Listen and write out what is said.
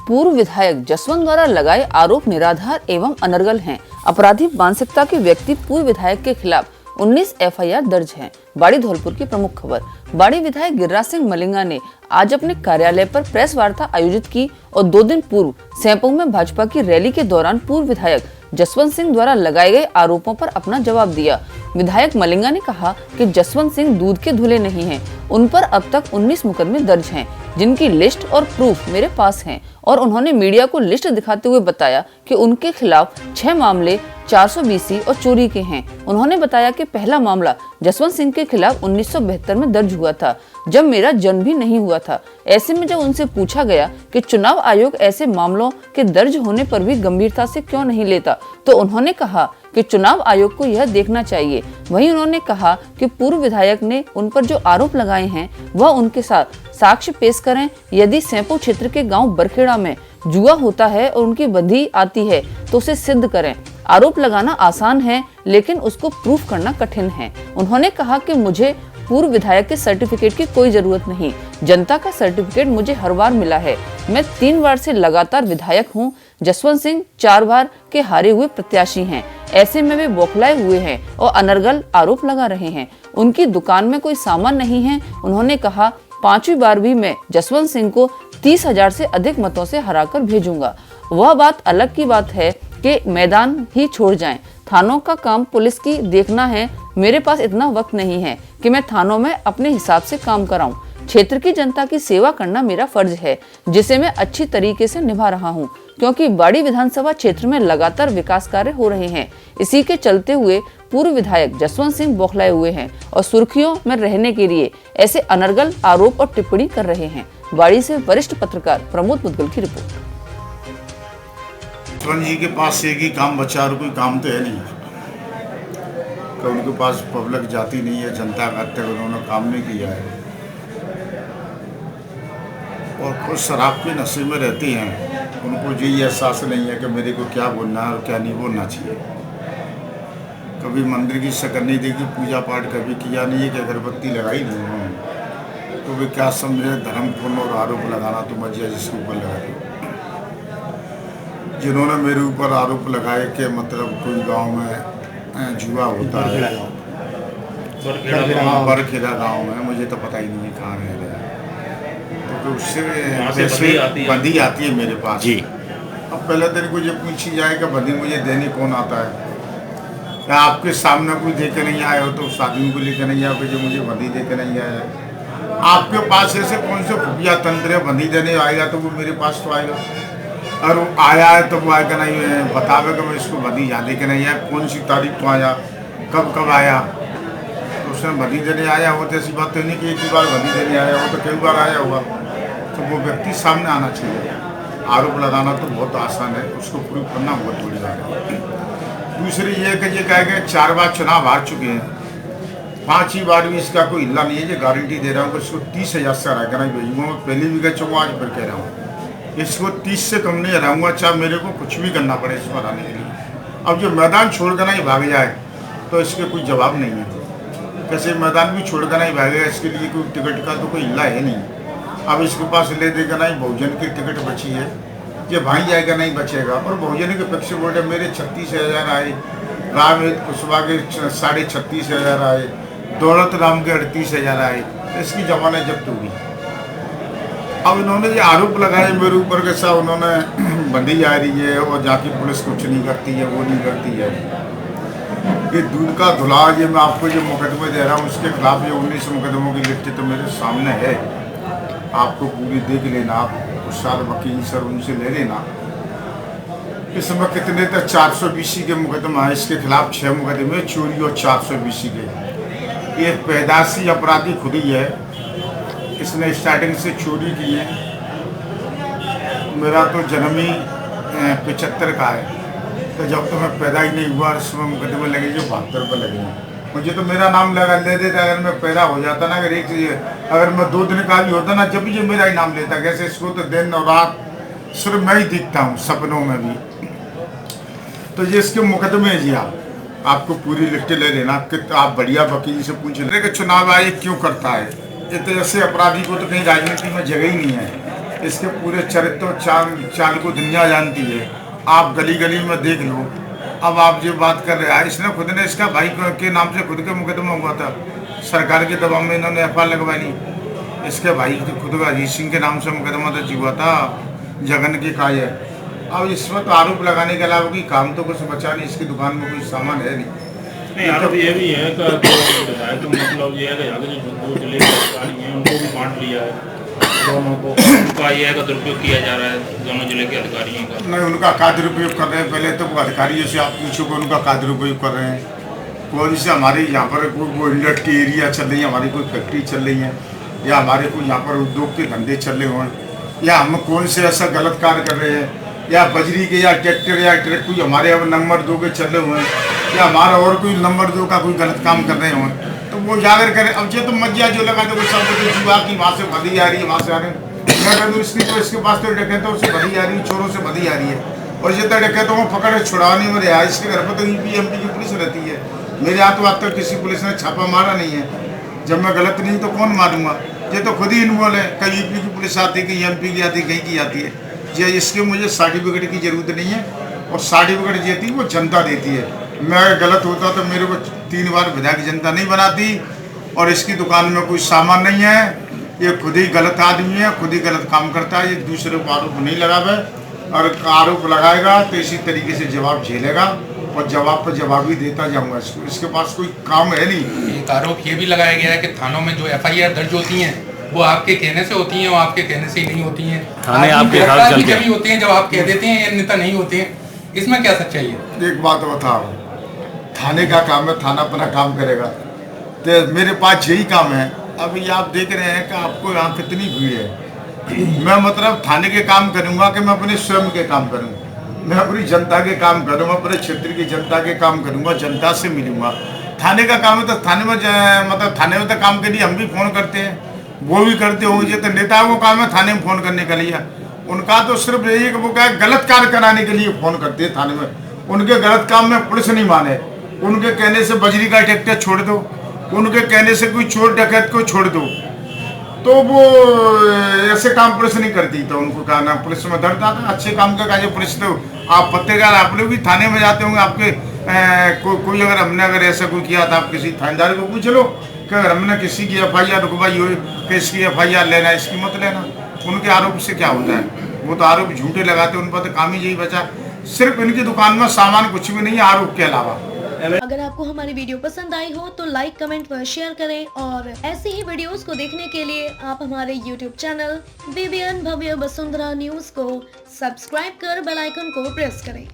पूर्व विधायक जसवंत द्वारा लगाए आरोप निराधार एवं अनर्गल हैं। अपराधी मानसिकता के व्यक्ति पूर्व विधायक के खिलाफ 19 एफआईआर दर्ज हैं। बाड़ी धौलपुर की प्रमुख खबर। बाड़ी विधायक गिरिराज सिंह मलिंगा ने आज अपने कार्यालय पर प्रेस वार्ता आयोजित की और 2 दिन पूर्व सैंपऊ में भाजपा की रैली के दौरान पूर्व विधायक जसवंत सिंह द्वारा लगाए गए आरोपों पर अपना जवाब दिया। विधायक मलिंगा ने कहा कि जसवंत सिंह दूध के धुले नहीं हैं। उन पर अब तक 19 मुकदमे दर्ज हैं, जिनकी लिस्ट और प्रूफ मेरे पास हैं, और उन्होंने मीडिया को लिस्ट दिखाते हुए बताया कि उनके खिलाफ 6 मामले 420 और चोरी के हैं। उन्होंने बताया कि पहला मामला जसवंत सिंह के खिलाफ 1972 में दर्ज हुआ था, जब मेरा जन्म भी नहीं हुआ था। ऐसे में जब उनसे पूछा गया कि चुनाव आयोग ऐसे मामलों के दर्ज होने पर भी गंभीरता से क्यों नहीं लेता, तो उन्होंने कहा कि चुनाव आयोग को यह देखना चाहिए। वहीं उन्होंने कहा कि पूर्व विधायक ने उन पर जो आरोप लगाए हैं वह उनके साथ साक्ष्य पेश करें। यदि सैंपऊ क्षेत्र के गांव बरखेड़ा में जुआ होता है और उनकी बंधी आती है तो उसे सिद्ध करें। आरोप लगाना आसान है, लेकिन उसको प्रूफ करना कठिन है। उन्होंने कहा कि मुझे पूर्व विधायक के सर्टिफिकेट की कोई जरूरत नहीं, जनता का सर्टिफिकेट मुझे हर बार मिला है। मैं 3 बार से लगातार विधायक हूँ। जसवंत सिंह 4 बार के हारे हुए प्रत्याशी हैं। ऐसे में वे बौखलाए हुए हैं और अनर्गल आरोप लगा रहे हैं। उनकी दुकान में कोई सामान नहीं है। उन्होंने कहा 5वीं बार भी मैं जसवंत सिंह को 30,000 से अधिक मतों से हराकर भेजूंगा। वह बात अलग की बात है कि मैदान ही छोड़ जाएं। थानों का काम पुलिस की देखना है। मेरे पास इतना वक्त नहीं है कि मैं थानों में अपने हिसाब से काम कराऊं। क्षेत्र की जनता की सेवा करना मेरा फर्ज है, जिसे मैं अच्छी तरीके से निभा रहा हूं, क्योंकि बाड़ी विधानसभा क्षेत्र में लगातार विकास कार्य हो रहे हैं। इसी के चलते हुए पूर्व विधायक जसवंत सिंह बौखलाए हुए हैं और सुर्खियों में रहने के लिए ऐसे अनर्गल आरोप और टिप्पणी कर रहे हैं। बाड़ी से वरिष्ठ पत्रकार प्रमोद मुदगल की रिपोर्ट। जसवंत जी के पास एक ही काम बचा और कोई काम तो है नहीं। तो उनके पास पब्लिक जाती नहीं है, जनता का तक उन्होंने काम नहीं किया है और खुद शराब के नशे में रहती हैं। उनको ये एहसास नहीं है कि मेरे को क्या बोलना है और क्या नहीं बोलना चाहिए। कभी मंदिर की शक्ल नहीं देखी, पूजा पाठ कभी किया नहीं है कि अगरबत्ती लगाई नहीं उन्होंने। तो वे क्या समझे धर्मपूर्ण और आरोप लगाना तो मजिया जिसके ऊपर लगा दो। जिन्होंने मेरे ऊपर आरोप लगाए कि मतलब कोई गांव में जुआ होता है, बरखेड़ा गांव में, मुझे तो पता ही नहीं कहाँ रह रहा है, तो उससे बंदी आती है मेरे पास जी। अब पहले दिन को ये पूछी जाए कि बंदी मुझे देने कौन आता है, क्या आपके सामने कोई दे के नहीं आया हो तो उस आदमी को लेकर नहीं आओगे जो मुझे बंदी दे के नहीं आया। आपके पास ऐसे कौन से खुफिया तंत्र है, बंदी देने आएगा तो वो मेरे पास तो आएगा, और वो आया है तो वो आएगा नहीं बतावे कि मैं इसको बंदी यहाँ दे के नहीं आया, कौन सी तारीख को आया, कब कब आया। तो उसने बंदी देने आया हो तो ऐसी बात तो नहीं कि एक ही बार बंदी देने आया हो, तो कई बार आया होगा। तो वो व्यक्ति सामने आना चाहिए। आरोप लगाना तो बहुत आसान है, उसको प्रूव करना बहुत बड़ी बात है। दूसरी ये कि ये कहे कि 4 बार चुनाव हार चुके हैं, 5वीं बार भी इसका कोई हिल्ला नहीं है। ये गारंटी दे रहा हूँ कि इसको 30,000 से हरा कर नहीं भेजूँगा। मैं पहले भी कह चुका, आज फिर कह रहा हूँ, इसको 30 से कम नहीं हराऊंगा, चाहे मेरे को कुछ भी करना पड़े इसको हराने के लिए। अब जो मैदान छोड़ कर नहीं भाग जाए तो इसके कोई जवाब नहीं है। कैसे मैदान भी छोड़ कर नहीं भागेगा, इसके लिए कोई टिकट का तो कोई हिल्ला है नहीं। अब इसके पास ले देगा नहीं, बहुजन की टिकट बची है, ये भाई जाएगा नहीं बचेगा। और बहुजन के पक्ष बोले मेरे 36,000 आए, राम कुशवाहा के 36,500 आए, दौलत राम के 38,000 आए, इसकी जमानत जब्त होगी। अब इन्होंने ये आरोप लगाए मेरे ऊपर के साथ उन्होंने बंदी आ रही है और जाके पुलिस कुछ नहीं करती है, वो नहीं करती है। ये दूध का धुला, ये मैं आपको जो मुकदमे दे रहा हूँ उसके खिलाफ ये 19 मुकदमों की लिस्ट तो मेरे सामने है, आपको पूरी देख लेना। आप उस साल वकील सर उनसे ले लेना। इसमें कितने तक 420 के मुकदमा है, इसके खिलाफ 6 मुकदमे चोरी और 420 के। ये पैदाशी अपराधी खुद ही है, इसने स्टार्टिंग से चोरी की है। मेरा तो जन्म ही 75 का है, तो जब तो मैं पैदा ही नहीं हुआ इसमें मुकदमे लगे जो 72 पर लगे हैं। मुझे तो मेरा नाम लगा ले देता, अगर मैं पैदा हो जाता ना, अगर मैं 2 दिन का भी होता ना, जब भी मेरा ही नाम लेता। कैसे इसको तो दिन और रात सिर्फ मैं ही दिखता हूँ, सपनों में भी। तो ये इसके मुकदमे जी आपको पूरी लिस्ट ले लेना कि आप बढ़िया वकील से पूछ लें कि चुनाव आयोग क्यों करता है। ये तो ऐसे अपराधी को तो कहीं राजनीति में जगह ही नहीं है। इसके पूरे चरित्र चाल को दुनिया जानती है। आप गली गली में देख लो। अब आप जो बात कर रहे हैं, इसने खुद ने इसका भाई के नाम से खुद का मुकदमा हुआ था, सरकार के दबाव में इन्होंने FIR लगवा ली। इसके भाई खुद का अजीत सिंह के नाम से मुकदमा दर्ज हुआ था, जगन की काय है। अब इसमें तो आरोप लगाने के अलावा कोई काम तो कुछ बचा नहीं, इसकी दुकान में कोई सामान है नहीं। आरोप ये भी है कि तो मतलब ये है कि आगे जो दो जिले के अधिकारी हैं उनको भी बांट लिया है, दोनों को उनका ये है कि दुरुपयोग किया जा रहा है दोनों जिले के अधिकारियों का। नहीं, उनका का दुरुपयोग कर रहे हैं। पहले तो वो अधिकारियों से आप पूछोगे उनका का दुरुपयोग कर रहे हैं। कोई जैसे हमारे यहाँ पर कोई इंडस्ट्री एरिया चल रही है, हमारी कोई फैक्ट्री चल रही है, या हमारे कोई यहाँ पर उद्योग के धंधे चल रहे हों, या हम कौन से ऐसा गलत कार्य कर रहे हैं, या बजरी के या ट्रैक्टर या ट्रक कोई हमारे अब नंबर 2 के चल रहे हुए हैं, या हमारा और कोई नंबर 2 का कोई गलत काम कर रहे हों, तो वो जाकर करें। अब ये तो मज्जा जो लगा तो सब कुछ जुआ की वहाँ से भदी आ रही है, वहाँ से आ रहे हैं। मैं कहूँ इसकी तो इसके पास तो डकैतों से भदी आ रही है, चोरों से भदी आ रही है, और ये तो डकैतों को पकड़ छुड़ाने में रहा। इसके घर पर तो UP MP की पुलिस रहती है। मेरे यहाँ तो अब तक किसी पुलिस ने छापा मारा नहीं है। जब मैं गलत नहीं तो कौन मारूंगा? ये तो खुद ही इन्वॉल्व है। कहीं UP की पुलिस आती है, कहीं MP की आती है, कहीं की आती है। ये इसके मुझे सर्टिफिकेट की ज़रूरत नहीं है, और सर्टिफिकेट देती है वो जनता देती है। मैं गलत होता तो मेरे को 3 बार विधायक जनता नहीं बनाती। और इसकी दुकान में कोई सामान नहीं है, ये खुद ही गलत आदमी है, खुद ही गलत काम करता है। ये दूसरे को आरोप नहीं लगावे, और आरोप लगाएगा तो इसी तरीके से जवाब झेलेगा, और जवाब पर जवाब भी देता जाऊँगा। इसके पास कोई काम है नहीं। एक आरोप ये भी लगाया गया है कि थानों में जो FIR दर्ज होती हैं वो आपके कहने से होती हैं, वो आपके कहने से ही नहीं होती हैं। थाने आपके साथ चल के जब होते हैं जब आप कह देते हैं, या अन्यथा नहीं होते हैं। इसमें क्या सच्चाई है? एक बात बताओ, थाने का काम है, थाना अपना काम करेगा। तो मेरे पास यही काम है। अभी आप देख रहे हैं कि आपको यहाँ कितनी भीड़ है। मैं मतलब थाने के काम करूँगा कि मैं अपने स्वयं के काम करूँ? मैं अपनी जनता के काम करूँगा, अपने क्षेत्र की जनता के काम करूँगा, जनता से मिलूँगा। थाने का काम है तो थाने में मतलब थाने में तो काम के लिए हम भी फ़ोन करते हैं, वो भी करते होंगे। तो नेताओं को काम है थाने में फ़ोन करने के लिए, उनका तो सिर्फ यही है कि वो क्या गलत कार्य कराने के लिए फ़ोन करते हैं थाने में। उनके गलत काम में पुलिस नहीं माने, उनके कहने से बजरी का ट्रैक्टर छोड़ दो, उनके कहने से कोई चोर डकैत को छोड़ दो, तो वो ऐसे काम पुलिस नहीं करती। तो उनको कहना पुलिस में दर्द आता है। अच्छे काम का कार्य पुलिस तो आप पत्तेदार आप लोग भी थाने में जाते होंगे। आपके कोई अगर हमने अगर ऐसा कोई किया था, आप किसी थानेदार को पूछ लो कि अगर हमने किसी की FIR रुकवाई हो कि इसकी FIR लेना, इसकी मत लेना। उनके आरोप से क्या होता है? वो तो आरोप झूठे लगाते, उन पर तो काम ही यही बचा। सिर्फ इनकी दुकान में सामान कुछ भी नहीं है आरोप के अलावा। अगर आपको हमारी वीडियो पसंद आई हो तो लाइक कमेंट व शेयर करें, और ऐसी ही वीडियोस को देखने के लिए आप हमारे YouTube चैनल BBN भव्य वसुंधरा न्यूज को सब्सक्राइब कर बेल आइकन को प्रेस करें।